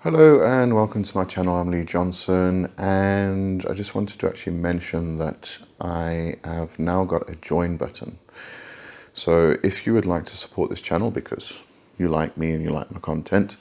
Hello and welcome to my channel. I'm Lee Johnson, and I just wanted to actually mention that I have now got a join button. So if you would like to support this channel because you like me and you like my content,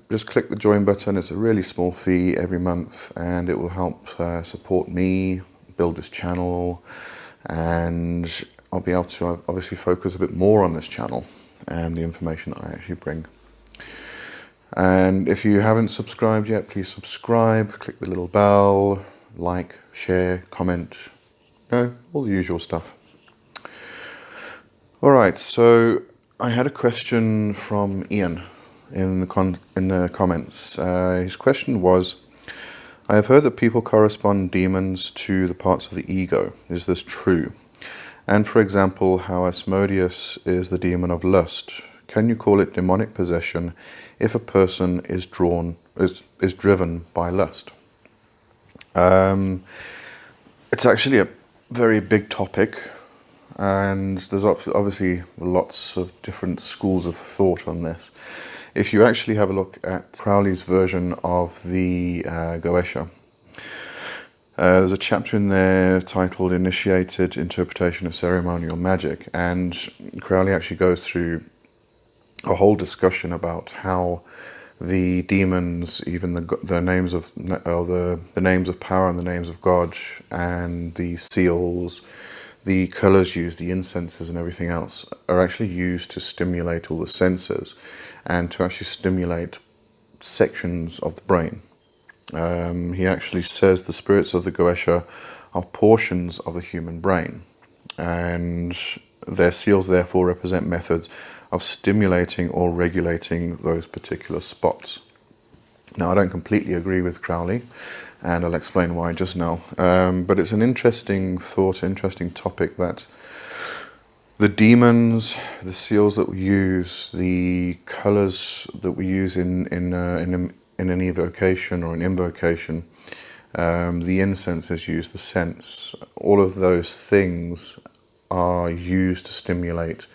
just click the join button. It's a really small fee every month and it will help support me build this channel, and I'll be able to obviously focus a bit more on this channel and the information that I actually bring. And if you haven't subscribed yet, please subscribe, click the little bell, like, share, comment, all the usual stuff. All right, so I had a question from Ian in the comments. His question was, I have heard that people correspond demons to the parts of the ego. Is this true? And for example, how Asmodeus is the demon of lust. Can you call it demonic possession if a person is driven by lust? It's actually a very big topic, and there's obviously lots of different schools of thought on this. If you actually have a look at Crowley's version of the Goetia, there's a chapter in there titled Initiated Interpretation of Ceremonial Magic, and Crowley actually goes through a whole discussion about how the demons, even the names of the names of power and the names of God, and the seals, the colors used, the incenses and everything else, are actually used to stimulate all the senses and to actually stimulate sections of the brain. He actually says the spirits of the Goetia are portions of the human brain, and their seals therefore represent methods of stimulating or regulating those particular spots. Now, I don't completely agree with Crowley, and I'll explain why just now. But it's an interesting thought, interesting topic, that the demons, the seals that we use, the colors that we use in an evocation or an invocation, the incenses used, the scents, all of those things are used to stimulate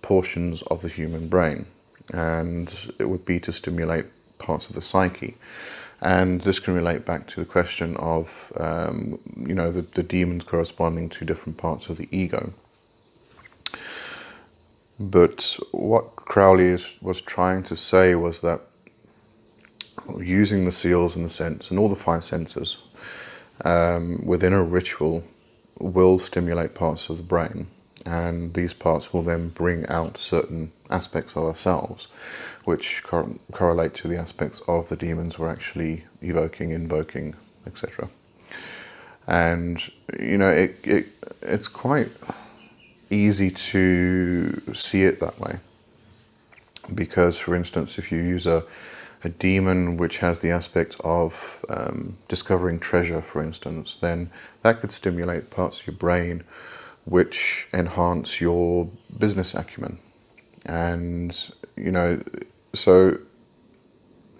portions of the human brain, and it would be to stimulate parts of the psyche. And this can relate back to the question of the demons corresponding to different parts of the ego. But what Crowley was trying to say was that using the seals and the scents and all the five senses within a ritual will stimulate parts of the brain, and these parts will then bring out certain aspects of ourselves which correlate to the aspects of the demons we're actually evoking, invoking, etc. And it's quite easy to see it that way, because for instance, if you use a demon which has the aspect of discovering treasure, for instance, then that could stimulate parts of your brain which enhance your business acumen. And so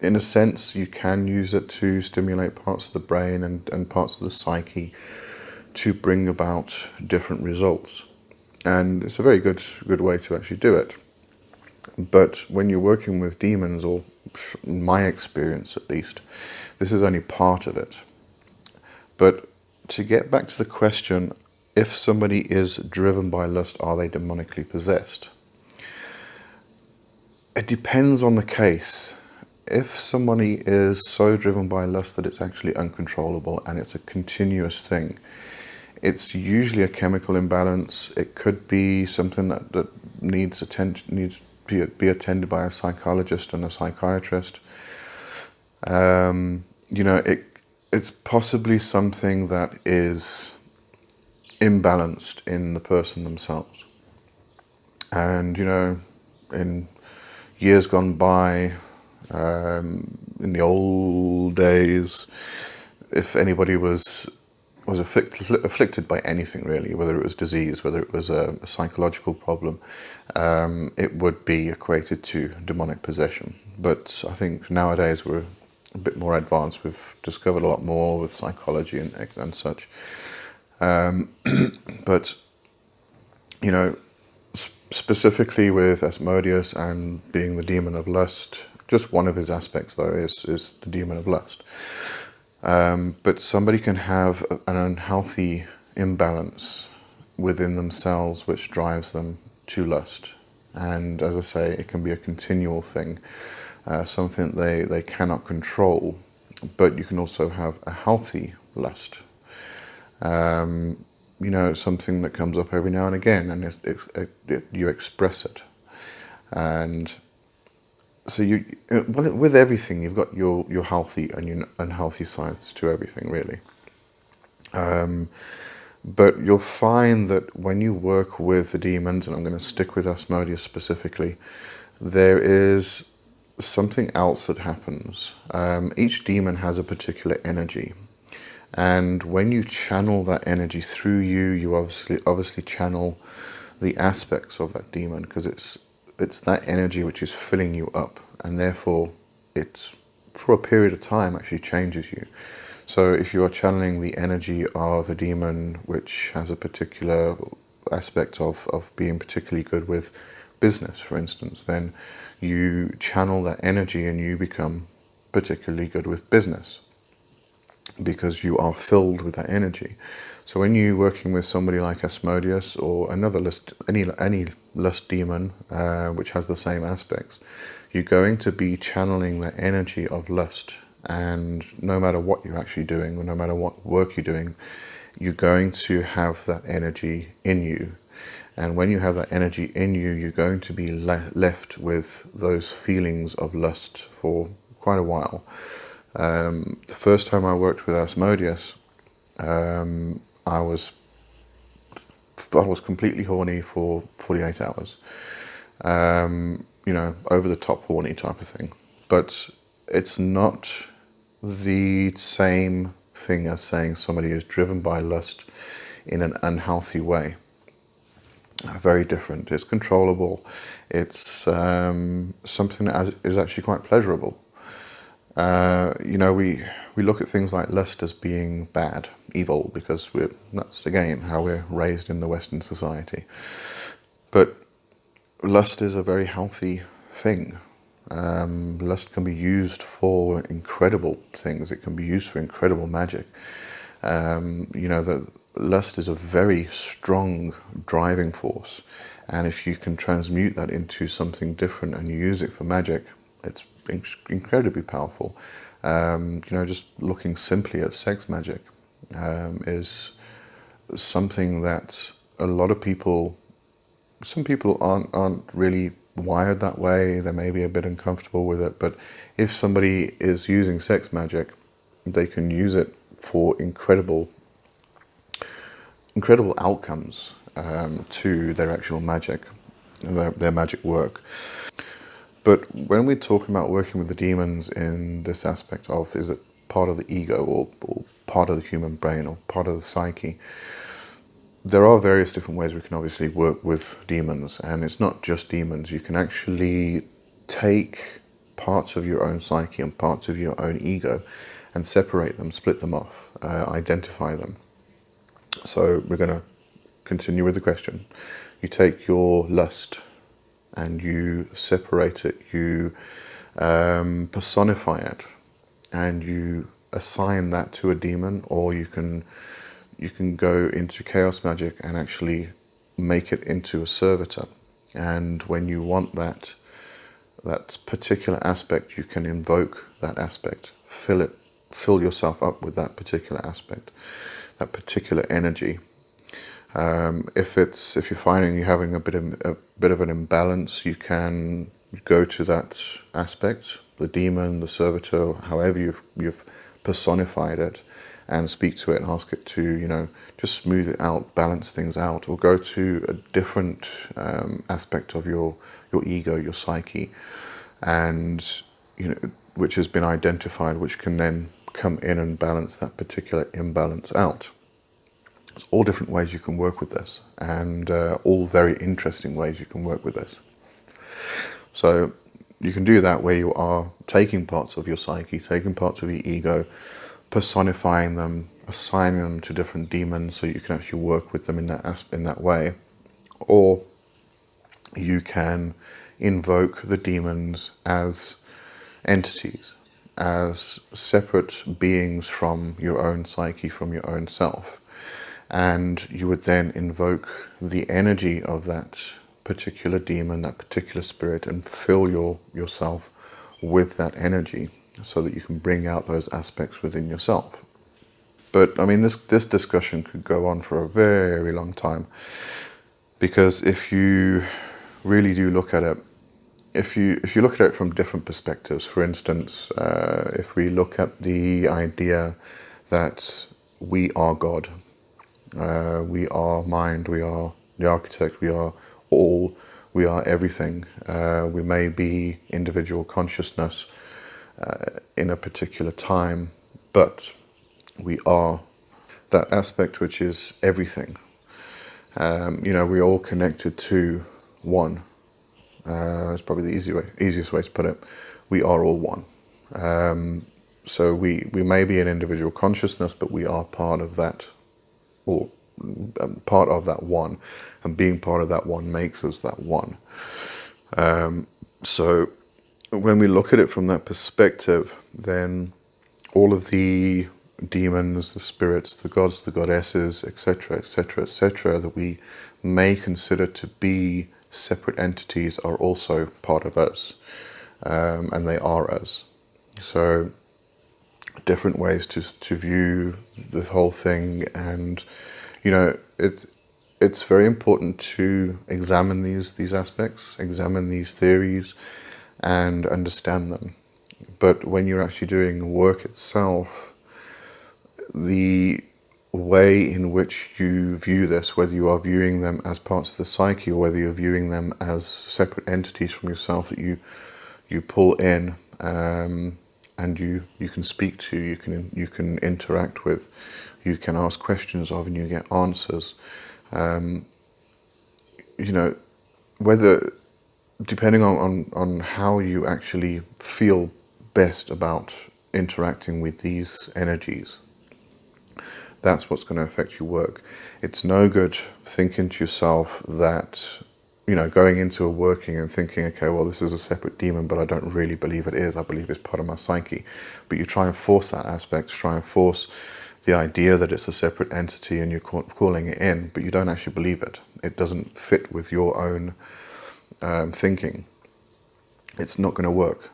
in a sense you can use it to stimulate parts of the brain and parts of the psyche to bring about different results, and it's a very good way to actually do it. But when you're working with demons, or in my experience at least, this is only part of it. But to get back to the question, if somebody is driven by lust, are they demonically possessed? It depends on the case. If somebody is so driven by lust that it's actually uncontrollable and it's a continuous thing, it's usually a chemical imbalance. It could be something that needs attention, needs to be attended by a psychologist and a psychiatrist. It's possibly something that is imbalanced in the person themselves. And in years gone by, in the old days, if anybody was afflicted by anything really, whether it was disease, whether it was a psychological problem, it would be equated to demonic possession. But I think nowadays we're a bit more advanced. We've discovered a lot more with psychology and such. But specifically with Asmodeus and being the demon of lust, Just one of his aspects, though, is the demon of lust. But somebody can have an unhealthy imbalance within themselves which drives them to lust. And as I say, it can be a continual thing, something they cannot control, but you can also have a healthy lust. Something that comes up every now and again, and you express it. And so with everything, you've got your healthy and your unhealthy sides to everything, really. But you'll find that when you work with the demons, and I'm going to stick with Asmodeus specifically, there is something else that happens. Each demon has a particular energy. And when you channel that energy through you, you obviously channel the aspects of that demon, because it's that energy which is filling you up, and therefore it, for a period of time, actually changes you. So if you are channeling the energy of a demon which has a particular aspect of being particularly good with business, for instance, then you channel that energy and you become particularly good with business, because you are filled with that energy. So when you're working with somebody like Asmodeus or another lust, any lust demon which has the same aspects, you're going to be channeling that energy of lust. And no matter what you're actually doing, or no matter what work you're doing, you're going to have that energy in you. And when you have that energy in you, you're going to be left with those feelings of lust for quite a while. The first time I worked with Asmodeus, I was completely horny for 48 hours. Over the top horny type of thing. But it's not the same thing as saying somebody is driven by lust in an unhealthy way. Very different. It's controllable. It's something that is actually quite pleasurable. We look at things like lust as being bad, evil, because that's again how we're raised in the Western society. But lust is a very healthy thing. Lust can be used for incredible things. It can be used for incredible magic. That lust is a very strong driving force, and if you can transmute that into something different and use it for magic, it's incredibly powerful. Just looking simply at sex magic is something that a lot of people, some people aren't really wired that way. They may be a bit uncomfortable with it, but if somebody is using sex magic, they can use it for incredible outcomes to their actual magic, their magic work. But when we're talking about working with the demons in this aspect of, is it part of the ego or part of the human brain or part of the psyche, there are various different ways we can obviously work with demons, and it's not just demons. You can actually take parts of your own psyche and parts of your own ego and separate them, split them off, identify them. So we're going to continue with the question. You take your lust and you separate it, you personify it, and you assign that to a demon, or you can go into chaos magic and actually make it into a servitor. And when you want that particular aspect, you can invoke that aspect, fill yourself up with that particular aspect, that particular energy. If you're finding you're having a bit of an imbalance, you can go to that aspect, the demon, the servitor, however you've personified it, and speak to it and ask it to, just smooth it out, balance things out, or go to a different aspect of your ego, your psyche, and which has been identified, which can then come in and balance that particular imbalance out. There's all different ways you can work with this, and all very interesting ways you can work with this. So you can do that where you are taking parts of your psyche, taking parts of your ego, personifying them, assigning them to different demons, so you can actually work with them in that way. Or you can invoke the demons as entities, as separate beings from your own psyche, from your own self. And you would then invoke the energy of that particular demon, that particular spirit, and fill yourself with that energy so that you can bring out those aspects within yourself. But I mean, this discussion could go on for a very long time, because if you really do look at it, if you look at it from different perspectives, for instance, if we look at the idea that we are God, we are mind, we are the architect, we are all, we are everything. We may be individual consciousness in a particular time, but we are that aspect which is everything. We're all connected to one. It's probably the easiest way to put it. We are all one. So we may be an individual consciousness, but we are part of that, or part of that one, and being part of that one makes us that one. So when we look at it from that perspective, then all of the demons, the spirits, the gods, the goddesses, etc., etc., etc., that we may consider to be separate entities are also part of us, and they are us. So different ways to view this whole thing, and it's very important to examine these aspects, examine these theories, and understand them. But when you're actually doing the work itself, the way in which you view this, whether you are viewing them as parts of the psyche or whether you're viewing them as separate entities from yourself that you pull in, and you can speak to, you can interact with, you can ask questions of, and you get answers. Whether, depending on how you actually feel best about interacting with these energies, that's what's going to affect your work. It's no good thinking to yourself that, going into a working and thinking, okay, well, this is a separate demon, but I don't really believe it is. I believe it's part of my psyche. But you try and force that aspect, try and force the idea that it's a separate entity, and you're calling it in, but you don't actually believe it. It doesn't fit with your own thinking. It's not going to work.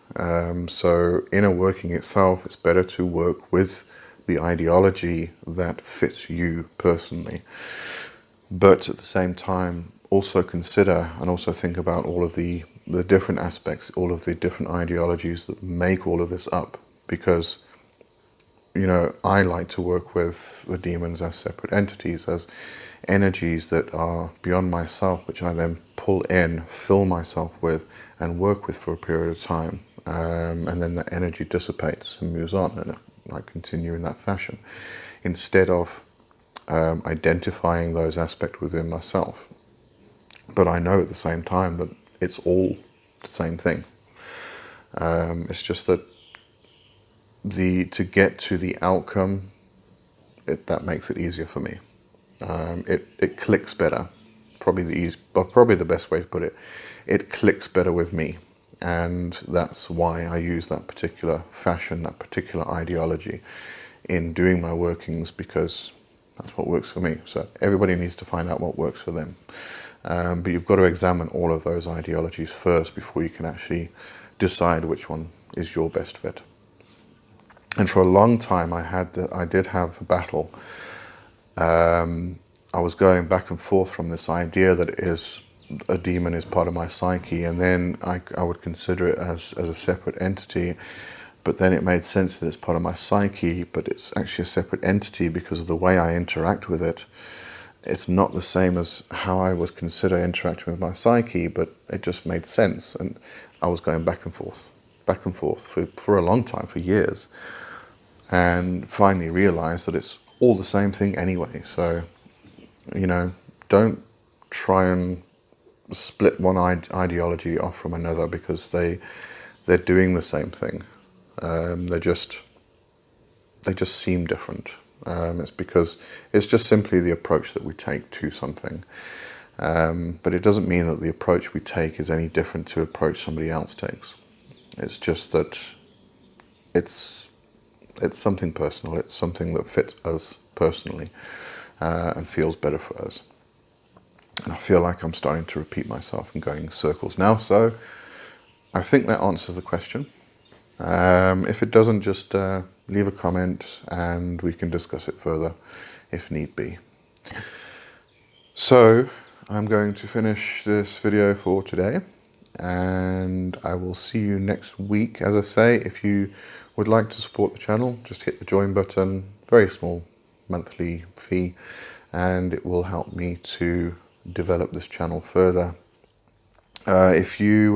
So in a working itself, it's better to work with the ideology that fits you personally. But at the same time, also consider and also think about all of the different aspects, all of the different ideologies that make all of this up. Because, I like to work with the demons as separate entities, as energies that are beyond myself, which I then pull in, fill myself with, and work with for a period of time. And then the energy dissipates and moves on, and I continue in that fashion, instead of identifying those aspects within myself. But I know at the same time that it's all the same thing. It's just that to get to the outcome, that makes it easier for me. It clicks better. Probably the best way to put it. It clicks better with me, and that's why I use that particular fashion, that particular ideology in doing my workings, because that's what works for me. So everybody needs to find out what works for them. But you've got to examine all of those ideologies first before you can actually decide which one is your best fit. And for a long time, I did have a battle. I was going back and forth from this idea that a demon is part of my psyche, and then I would consider it as a separate entity. But then it made sense that it's part of my psyche, but it's actually a separate entity because of the way I interact with it. It's not the same as how I would consider interacting with my psyche, but it just made sense. And I was going back and forth for a long time, for years. And finally realized that it's all the same thing anyway. So, don't try and split one ideology off from another, because they're doing the same thing. They just seem different. It's because it's just simply the approach that we take to something. But it doesn't mean that the approach we take is any different to approach somebody else takes. It's just that it's something personal. It's something that fits us personally and feels better for us. And I feel like I'm starting to repeat myself and going in circles now. So I think that answers the question. If it doesn't, just leave a comment and we can discuss it further if need be. So I'm going to finish this video for today, and I will see you next week. As I say, if you would like to support the channel, just hit the join button, very small monthly fee, and it will help me to develop this channel further. If you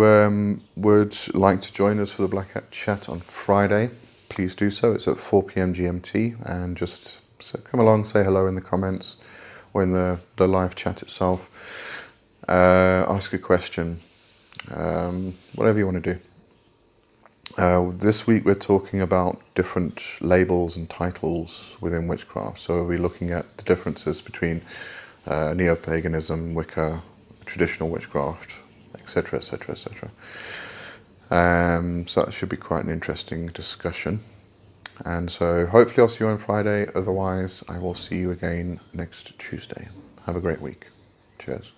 would like to join us for the Black Hat Chat on Friday, please do so. It's at 4 p.m. GMT, and just come along, say hello in the comments or in the live chat itself. Ask a question, whatever you want to do. This week we're talking about different labels and titles within witchcraft. So we'll be looking at the differences between neo-paganism, Wicca, traditional witchcraft, etc., etc., etc. So that should be quite an interesting discussion. And so hopefully I'll see you on Friday. Otherwise, I will see you again next Tuesday. Have a great week. Cheers.